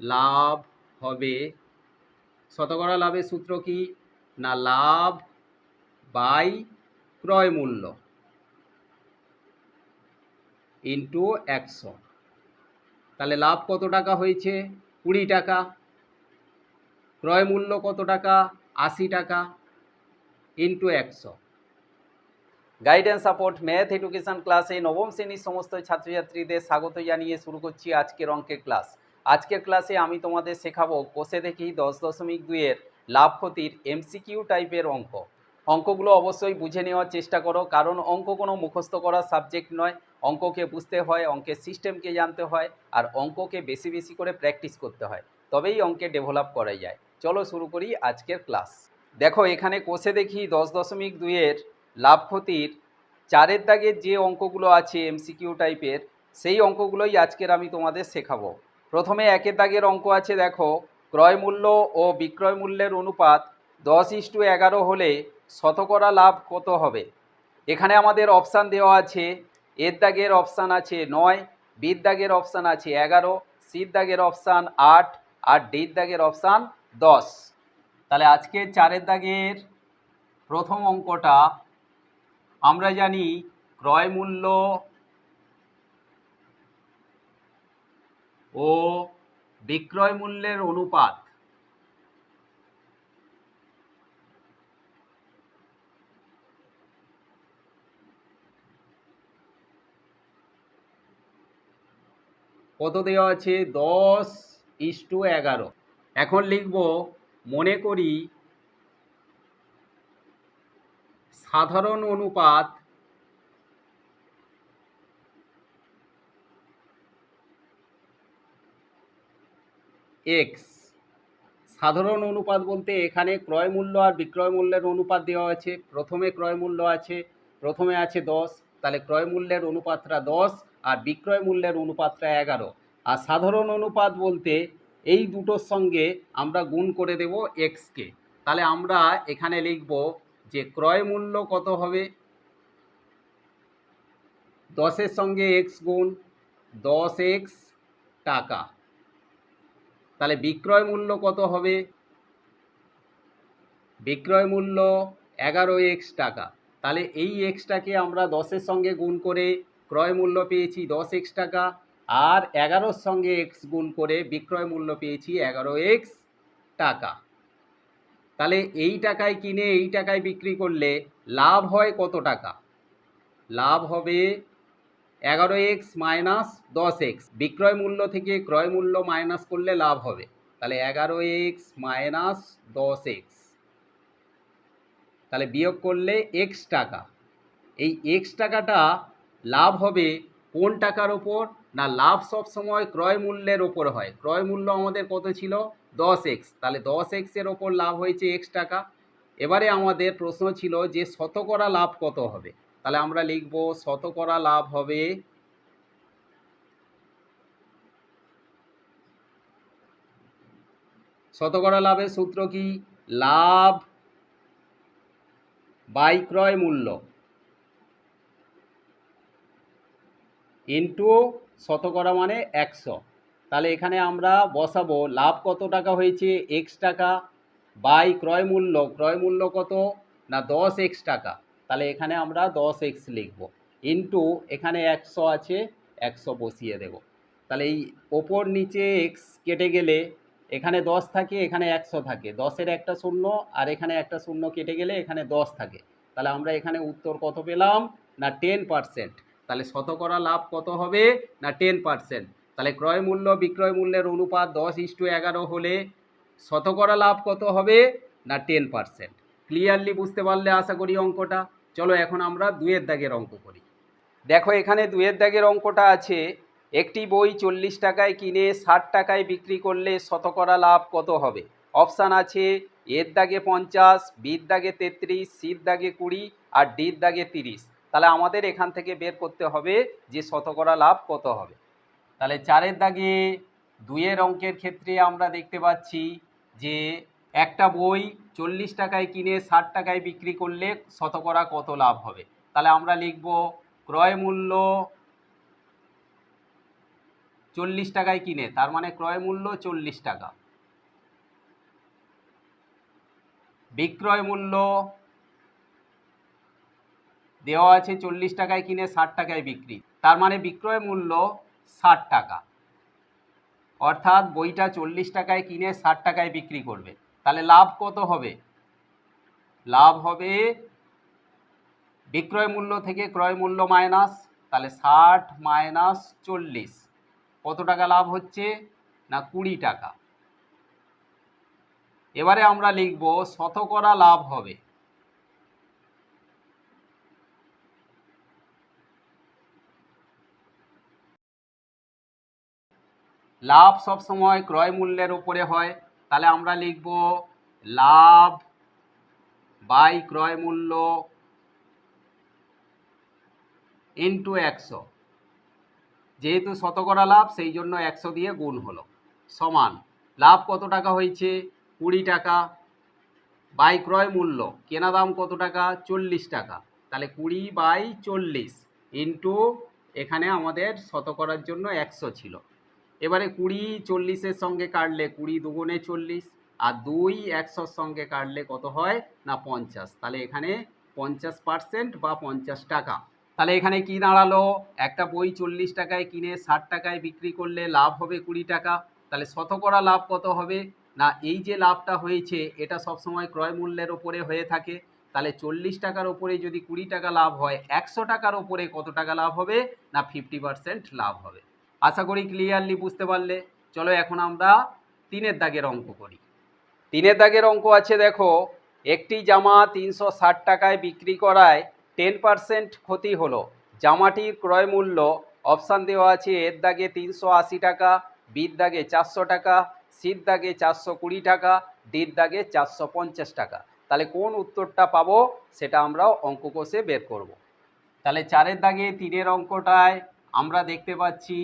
লাভ হবে, শতকরা লাভের সূত্র কি না লাভ বাই ক্রয় মূল্য ইন্টু 100। তাহলে লাভ কত টাকা হয়েছে 20 টাকা, ক্রয় মূল্য কত টাকা 80 টাকা into 100। Guidance support math education ক্লাসে নবম শ্রেণীর সমস্ত ছাত্রছাত্রীদের স্বাগত জানিয়ে শুরু করছি আজকের অঙ্কের ক্লাস। আজকের ক্লাসে আমি তোমাদের শেখাবো কোষে দেখি 10.2-এর লাভ ক্ষতির এমসিকিউ টাইপের অঙ্ক। অঙ্কগুলো অবশ্যই বুঝে নেওয়ার চেষ্টা করো, কারণ অঙ্ক কোনো মুখস্থ করার সাবজেক্ট নয়। অঙ্ককে বুঝতে হয়, অঙ্কের সিস্টেমকে জানতে হয়, আর অঙ্ককে বেশি বেশি করে প্র্যাকটিস করতে হয়, তবেই অঙ্কে ডেভেলপ করা যায়। চলো শুরু করি আজকের ক্লাস। দেখো এখানে কোষে দেখি 10.2-এর লাভ ক্ষতির 4-এর দাগের যে অঙ্কগুলো আছে এমসিকিউ টাইপের, সেই অঙ্কগুলোই আজকের আমি তোমাদের শেখাবো। প্রথমে 1-এর দাগের অঙ্ক আছে, দেখো ক্রয় মূল্য ও বিক্রয় মূল্যের অনুপাত 10:11 হলে শতকরা লাভ কত হবে। এখানে আমাদের অপশান দেওয়া আছে, এর দাগের অপশান আছে 9, বির দাগের অপশান আছে 11, সির দাগের অপশান 8 আর ডির দাগের অপশান 10। তাহলে আজকে 4-এর দাগের প্রথম অঙ্কটা আমরা জানি ক্রয় মূল্য ও বিক্রয় মূল্যের অনুপাত কত দেওয়া আছে 10:11। এখন লিখব মনে করি সাধারণ অনুপাত এক্স। সাধারণ অনুপাত বলতে এখানে ক্রয় মূল্য আর বিক্রয় মূল্যের অনুপাত দেওয়া আছে। প্রথমে ক্রয় মূল্য আছে, প্রথমে আছে 10, তাহলে ক্রয় মূল্যের অনুপাতটা 10 আর বিক্রয় মূল্যের অনুপাতটা 11। আর সাধারণ অনুপাত বলতে এই দুটোর সঙ্গে আমরা গুণ করে দেব এক্সকে। তাহলে আমরা এখানে লিখব যে ক্রয় মূল্য কত হবে 10-এর সঙ্গে এক্স গুণ 10x টাকা। তাহলে বিক্রয় মূল্য কত হবে, বিক্রয় মূল্য 11x টাকা। তাহলে এই এক্সটাকে আমরা 10-এর সঙ্গে গুণ করে ক্রয় মূল্য পেয়েছি 10x টাকা, আর 11-র সঙ্গে x গুণ করে বিক্রয় মূল্য পেয়েছি 11x টাকা। তাহলে এই টাকায় কিনে এই টাকায় বিক্রি করলে লাভ হয় কত টাকা, লাভ হবে 11x মাইনাস 10x। বিক্রয় মূল্য থেকে ক্রয় মূল্য মাইনাস করলে লাভ হবে, তাহলে 11x মাইনাস 10x, তাহলে বিয়োগ করলে x টাকা। এই x টাকাটা লাভ হবে কোন টাকার ওপর না লাভ সবসময় ক্রয় মূল্যের ওপর হয়। ক্রয় মূল্য আমাদের কত ছিল 10x, তাহলে 10x এর ওপর লাভ হয়েছে x টাকা। এবারে আমাদের প্রশ্ন ছিল যে শতকরা লাভ কত হবে। তাহলে আমরা লিখব শতকরা লাভ হবে শতকরা লাভের সূত্র কি লাভ বাই ক্রয় মূল্য ইন্টু শতকরা মানে 100। তাহলে এখানে আমরা বসাবো লাভ কত টাকা হয়েছে এক্স টাকা বাই ক্রয় মূল্য কত না 10x টাকা। তাহলে এখানে আমরা 10x লিখব ইন্টু এখানে 100 আছে 100 বসিয়ে দেব। তাহলে এই ওপর নিচে x কেটে গেলে এখানে 10 থাকে, এখানে 100 থাকে, 10-এর একটা শূন্য আর এখানে একটা শূন্য কেটে গেলে এখানে 10 থাকে। তাহলে আমরা এখানে উত্তর কত পেলাম না 10%। তাহলে শতকরা লাভ কত হবে না 10%। তাহলে ক্রয় মূল্য বিক্রয় মূল্যের অনুপাত 10:11 হলে শতকরা লাভ কত হবে না 10%। ক্লিয়ারলি বুঝতে পারলে আশা করি অঙ্কটা। চলো এখন আমরা 2-এর দাগের অঙ্ক করি। দেখো এখানে 2-এর দাগের অঙ্কটা আছে, একটি বই 40 টাকায় কিনে 60 টাকায় বিক্রি করলে শতকরা লাভ কত হবে। অপশান আছে এর দাগে 50, বির দাগে 33, সির দাগে 20 আর ডির দাগে 30। তাহলে আমাদের এখান থেকে বের করতে হবে যে শতকরা লাভ কত হবে। তাহলে 4-এর দাগে 2-এর অঙ্কের ক্ষেত্রে আমরা দেখতে পাচ্ছি যে একটা বই 40 টাকায় কিনে 60 টাকায় বিক্রি করলে শতকরা কত লাভ হবে। তাহলে আমরা লিখব ক্রয় মূল্য 40 টাকায় কিনে, তার মানে ক্রয় মূল্য 40 টাকা। বিক্রয় মূল্য দেওয়া আছে 40 টাকায় কিনে 60 টাকায় বিক্রি, তার মানে বিক্রয় মূল্য 60 টাকা। অর্থাৎ বইটা 40 টাকায় কিনে 60 টাকায় বিক্রি করবে। তাহলে লাভ কত হবে? লাভ হবে বিক্রয় মূল্য থেকে ক্রয় মূল্য মাইনাস, তাহলে 60 মাইনাস 40, কত টাকা লাভ হচ্ছে? না 20 টাকা। এবারে আমরা লিখব শতকরা লাভ হবে। লাভ সবসময় ক্রয় মূল্যের উপরে হয়, তাহলে আমরা লিখব লাভ বাই ক্রয় মূল্য ইন্টু 100। যেহেতু শতকরা লাভ সেই জন্য 100 দিয়ে গুণ হলো, সমান লাভ কত টাকা হয়েছে? 20 টাকা, বাই ক্রয় মূল্য কেনা দাম কত টাকা? 40 টাকা, তাহলে 20 বাই 40 ইন্টু এখানে আমাদের শতকরার জন্য 100 ছিল। এবারে 20 40-এর সঙ্গে কাটলে 20 দুগুণে 40, আর 2 100-র সঙ্গে কাটলে কত হয়? না 50। তাহলে এখানে 50% বা 50 টাকা। তাহলে এখানে কি দাঁড়ালো? একটা বই 40 টাকায় কিনে 60 টাকায় বিক্রি করলে লাভ হবে 20 টাকা। তাহলে শতকরা লাভ কত হবে? না এই যে লাভটা হয়েছে এটা সবসময় ক্রয় মূল্যের ওপরে হয়ে থাকে, তাহলে 40 টাকার ওপরে যদি 20 টাকা লাভ হয়, 100 টাকার ওপরে কত টাকা লাভ হবে? না 50% লাভ হবে। আশা করি ক্লিয়ারলি বুঝতে পারলে। চলো এখন আমরা 3-এর দাগের অঙ্ক করি। 3-এর দাগের অঙ্ক আছে, দেখো একটি জামা 360 টাকায় বিক্রি করায় 10% ক্ষতি হলো। জামাটির ক্রয় মূল্য অপশান দেওয়া আছে, এর দাগে 380 টাকা, বির দাগে 400 টাকা, সির দাগে 420 টাকা, ডির দাগে 450 টাকা। তাহলে কোন উত্তরটা পাবো সেটা আমরা অঙ্ক কষে বের করব। তাহলে 4-এর দাগে 3-এর অঙ্কটায় আমরা দেখতে পাচ্ছি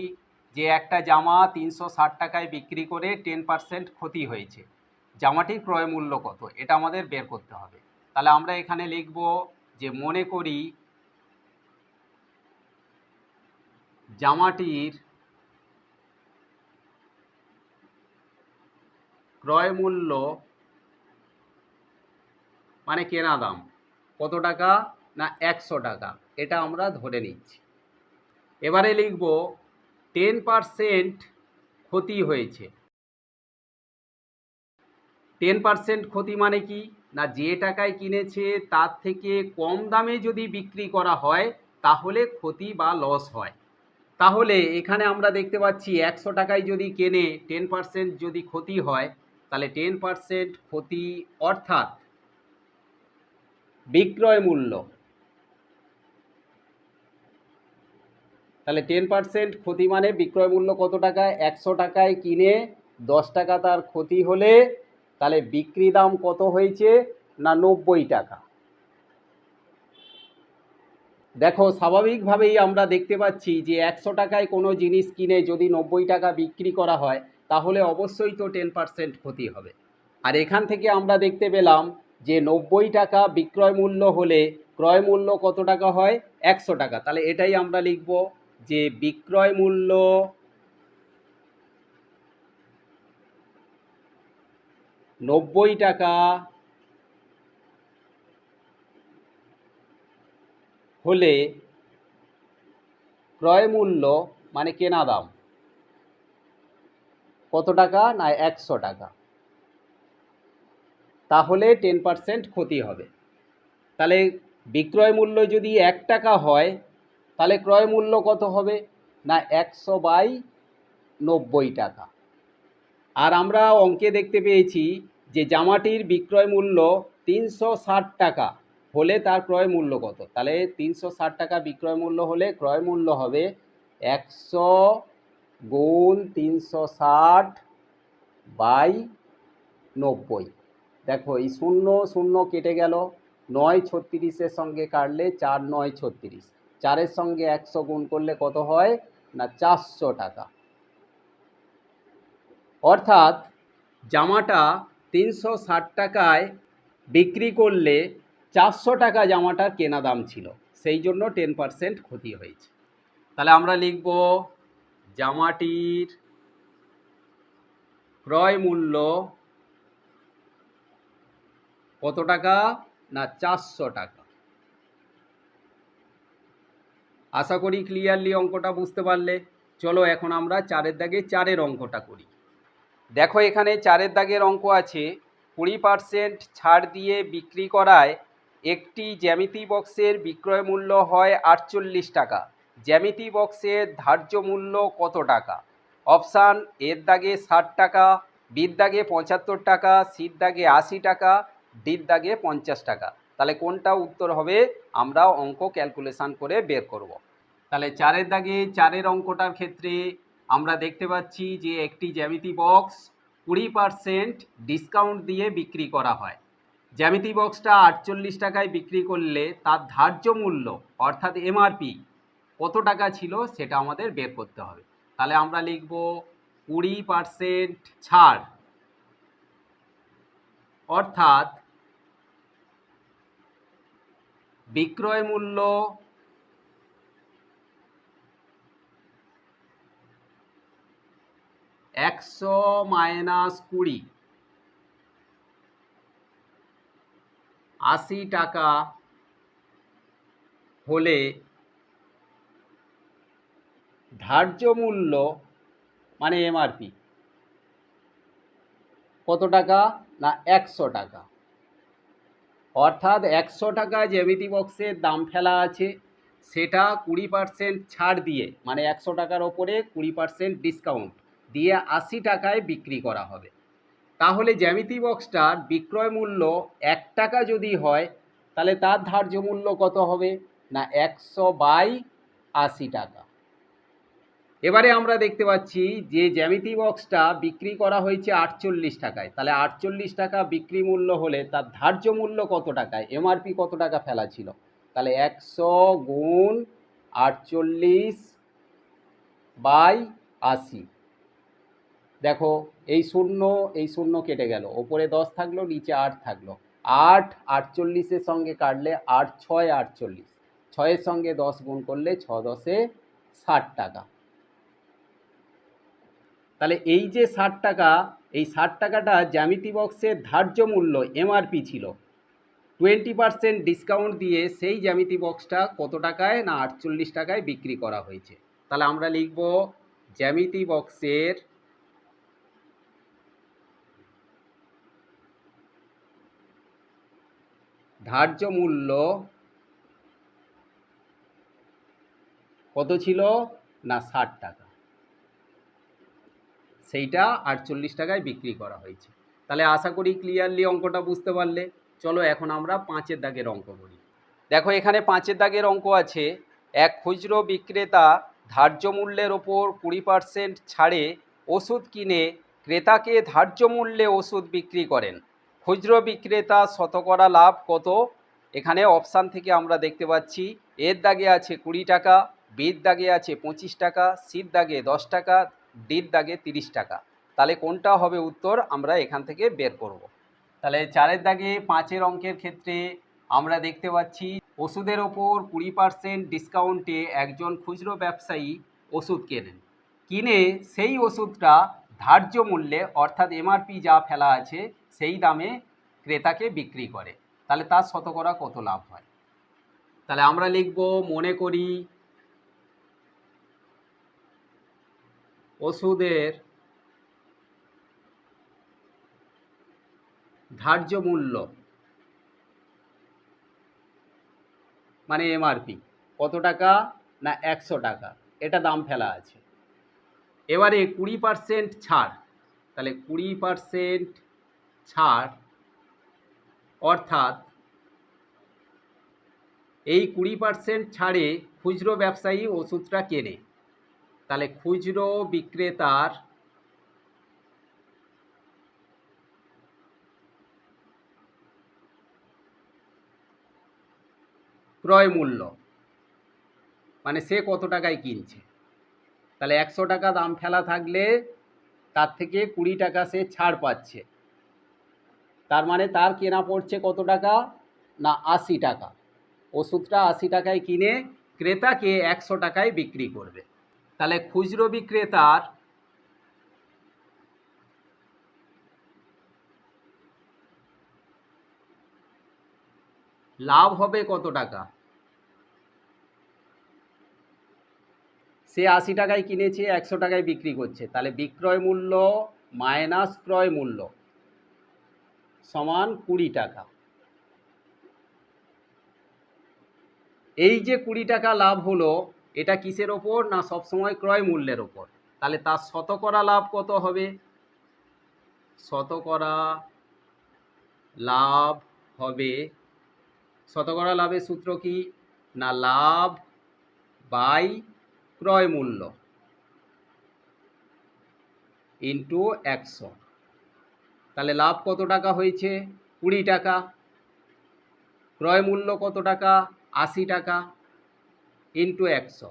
যে একটা জামা 360 টাকায় বিক্রি করে 10% ক্ষতি হয়েছে। জামাটির ক্রয় মূল্য কত এটা আমাদের বের করতে হবে। তাহলে আমরা এখানে লিখব যে মনে করি জামাটির ক্রয় মূল্য মানে কেনা দাম কত টাকা? না 100 টাকা, এটা আমরা ধরে নিচ্ছি। এবারে লিখব 10% ক্ষতি হয়েছে। 10% ক্ষতি মানে কি? না যে টাকায় কিনেছে তার থেকে কম দামে যদি বিক্রি করা হয় তাহলে ক্ষতি বা লস হয়। তাহলে এখানে আমরা দেখতে পাচ্ছি 100 টাকায় যদি কেনে 10% যদি ক্ষতি হয়, তাহলে 10% ক্ষতি অর্থাৎ বিক্রয় মূল্য, তাহলে 10% ক্ষতি মানে বিক্রয় মূল্য কত টাকায়? 100 টাকায় কিনে 10 টাকা তার ক্ষতি হলে তাহলে বিক্রি দাম কত হয়েছে? না 90 টাকা। দেখো স্বাভাবিকভাবেই আমরা দেখতে পাচ্ছি যে 100 টাকায় কোনো জিনিস কিনে যদি 90 টাকা বিক্রি করা হয় তাহলে অবশ্যই তো 10% ক্ষতি হবে। আর এখান থেকে আমরা দেখতে পেলাম যে 90 টাকা বিক্রয় মূল্য হলে ক্রয় মূল্য কত টাকা হয়? 100 টাকা। তাহলে এটাই আমরা লিখব যে বিক্রয় মূল্য নব্বই টাকা হলে ক্রয় মূল্য মানে কেনা দাম কত টাকা? না 100 টাকা, তাহলে 10% ক্ষতি হবে। তাহলে বিক্রয় মূল্য যদি 1 টাকা হয় তাহলে ক্রয় মূল্য কত হবে? না 100/90 টাকা। আর আমরা অঙ্কে দেখতে পেয়েছি যে জামাটির বিক্রয় মূল্য 360 টাকা হলে তার ক্রয় মূল্য কত? তাহলে 360 টাকা বিক্রয় মূল্য হলে ক্রয় মূল্য হবে 100 গুণ 360/90। দেখো এই 0 0 কেটে গেল, 9 36-এর সঙ্গে কাটলে 4 9 36, 4-এর সঙ্গে 100 গুণ করলে কত হয়? না 400 টাকা। অর্থাৎ জামাটা 360 টাকায় বিক্রি করলে 400 টাকা জামাটার কেনা দাম ছিল, সেই জন্য 10% ক্ষতি হয়েছে। তাহলে আমরা লিখব জামাটির ক্রয় মূল্য কত টাকা? না 400 টাকা। আশা করি ক্লিয়ারলি অঙ্কটা বুঝতে পারলে। চলো এখন আমরা 4-এর দাগে 4-এর অঙ্কটা করি। দেখো এখানে 4-এর দাগের অঙ্ক আছে, 20% ছাড় দিয়ে বিক্রি করায় একটি জ্যামিতি বক্সের বিক্রয় মূল্য হয় 48 টাকা। জ্যামিতি বক্সের ধার্য মূল্য কত টাকা? অপশান এর দাগে 60 টাকা, বির দাগে 75 টাকা, সির দাগে 80 টাকা, ডির দাগে 50 টাকা। তাহলে কোনটা উত্তর হবে আমরা অঙ্ক ক্যালকুলেশন করে বের করব। তাহলে 4-এর দাগে 4-এর অঙ্কটার ক্ষেত্রে আমরা দেখতে পাচ্ছি যে একটি জ্যামিতি বক্স 20% ডিসকাউন্ট দিয়ে বিক্রি করা হয়। জ্যামিতি বক্সটা 48 টাকায় বিক্রি করলে তার ধার্য মূল্য অর্থাৎ এমআরপি কত টাকা ছিল সেটা আমাদের বের করতে হবে। তাহলে আমরা লিখব 20% ছাড়, অর্থাৎ বিক্রয় মূল্য -100 80 টাকা হলে ধার্য মূল্য মানে এমআরপি কত টাকা? না 100 টাকা। অর্থাৎ 100 টাকা জ্যামিতি বক্সের দাম ফেলা আছে, সেটা 20% ছাড় দিয়ে মানে 100 টাকার ওপরে 20% ডিসকাউন্ট দিয়ে 80 টাকায় বিক্রি করা হবে। তাহলে জ্যামিতি বক্সটার বিক্রয় মূল্য 1 টাকা যদি হয় তাহলে তার ধার্য মূল্য কত হবে? না 100/80 টাকা। এবারে আমরা দেখতে পাচ্ছি যে জ্যামিতি বক্সটা বিক্রি করা হয়েছে 48 টাকায়। তাহলে 48 টাকা বিক্রি মূল্য হলে তার ধার্য মূল্য কত টাকায়? এমআরপি কত টাকা ফেলা ছিল? তাহলে 100 গুণ 48/80। দেখো এই শূন্য কেটে গেল, ওপরে 10 থাকলো, নিচে 8 থাকলো। 8 48-এর সঙ্গে কাটলে 8 6 48, 6-এর সঙ্গে 10 গুণ করলে 6 10-এ 60 টাকা। তাহলে এই যে 60 টাকা, এই 60 টাকাটা জ্যামিতি বক্সের ধার্য মূল্য এমআরপি ছিল। 20% ডিসকাউন্ট দিয়ে সেই জ্যামিতি বক্সটা কত টাকায়? না 48 টাকায় বিক্রি করা হয়েছে। তাহলে আমরা লিখব জ্যামিতি বক্সের ধার্য মূল্য কত ছিল? না 60 টাকা, সেইটা 48 টাকায় বিক্রি করা হয়েছে। তাহলে আশা করি ক্লিয়ারলি অঙ্কটা বুঝতে পারলে। চলো এখন আমরা 5-এর দাগের অঙ্ক করি। দেখো এখানে 5-এর দাগের অঙ্ক আছে, এক খুচরো বিক্রেতা ধার্য মূল্যের ওপর 20% ছাড়ে ওষুধ কিনে ক্রেতাকে ধার্য মূল্যে ওষুধ বিক্রি করেন। খুচরো বিক্রেতা শতকরা লাভ কত? এখানে অপশান থেকে আমরা দেখতে পাচ্ছি এর দাগে আছে 20 টাকা, বির দাগে আছে 25 টাকা, সির দাগে 10 টাকা, ডির দাগে 30 টাকা। তাহলে কোনটা হবে উত্তর আমরা এখান থেকে বের করব। তাহলে 4-এর দাগে 5-এর অঙ্কের ক্ষেত্রে আমরা দেখতে পাচ্ছি ওষুধের ওপর 20% ডিসকাউন্টে একজন খুচরো ব্যবসায়ী ওষুধ কেনেন, কিনে সেই ওষুধটা ধার্য মূল্যে অর্থাৎ এমআরপি যা ফেলা আছে সেই দামে ক্রেতাকে বিক্রি করে। তাহলে তার শতকরা কত লাভ হয়? তাহলে আমরা লিখব মনে করি ওষুধের ধার্য মূল্য মানে এমআরপি কত টাকা? না 100 টাকা, এটা দাম ফেলা আছে। এবারে 20% ছাড়, তাহলে 20% ছাড় অর্থাৎ এই 20% ছাড়ে খুচরো ব্যবসায়ী ওষুধটা কেনে। তাহলে খুচরো বিক্রেতার ক্রয় মূল্য মানে সে কত টাকায় কিনছে। তাহলে 100 টাকা দাম ফেলা থাকলে তার থেকে 20 টাকা সে ছাড় পাচ্ছে, তার মানে তার কেনা পড়ছে কত টাকা? না 80 টাকা। ওষুধটা 80 টাকায় কিনে ক্রেতাকে 100 টাকায় বিক্রি করবে। তাহলে খুচরো বিক্রেতার লাভ হবে কত টাকা? সে 80 টাকায় কিনেছে, 100 টাকায় বিক্রি করছে, তাহলে বিক্রয় মূল্য মাইনাস ক্রয় মূল্য সমান 20 টাকা। এই যে 20 টাকা লাভ হলো, এটা কিসের ওপর? না সবসময় ক্রয় মূল্যের ওপর। তাহলে তার শতকরা লাভ কত হবে? শতকরা লাভ হবে, শতকরা লাভের সূত্র কি? না লাভ বাই ক্রয় মূল্য ইন্টু 100। তাহলে লাভ কত টাকা হয়েছে? 20 টাকা। ক্রয় মূল্য কত টাকা? 80 টাকা ইন্টু 100।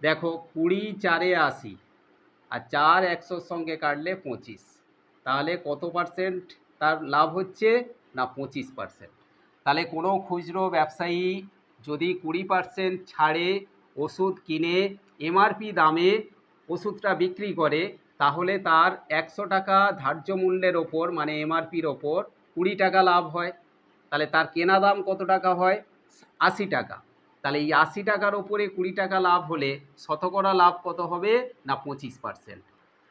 দেখো 20 4 80 আর 4 100-র সঙ্গে কাটলে 25। তাহলে কত পার্সেন্ট তার লাভ হচ্ছে? না 25%। তাহলে কোনো খুচরো ব্যবসায়ী যদি 20% ছাড়ে ওষুধ কিনে এমআরপি দামে ওষুধটা বিক্রি করে, তাহলে তার 100 টাকা ধার্য মূল্যের ওপর মানে এমআরপির ওপর 20 টাকা লাভ হয়। তাহলে তার কেনা দাম কত টাকা হয়? 80 টাকা। তাহলে এই 80 টাকার ওপরে 20 টাকা লাভ হলে শতকরা লাভ কত হবে? না 25%।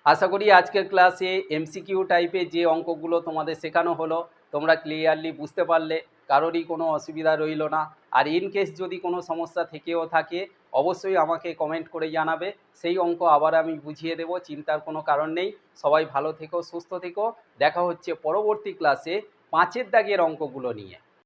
আশা করি আজকের ক্লাসে এমসিকিউ টাইপের যে অঙ্কগুলো তোমাদের শেখানো হলো তোমরা ক্লিয়ারলি বুঝতে পারলে, কারোরই কোনো অসুবিধা রইল না। আর ইন কেস যদি কোনো সমস্যা থেকেও থাকে অবশ্যই আমাকে কমেন্ট করে জানাবে, সেই অঙ্ক আবার আমি বুঝিয়ে দেব, চিন্তার কোনো কারণ নেই। সবাই ভালো থেকো, সুস্থ থেকো। দেখা হচ্ছে পরবর্তী ক্লাসে 5 দাগের অঙ্কগুলো নিয়ে।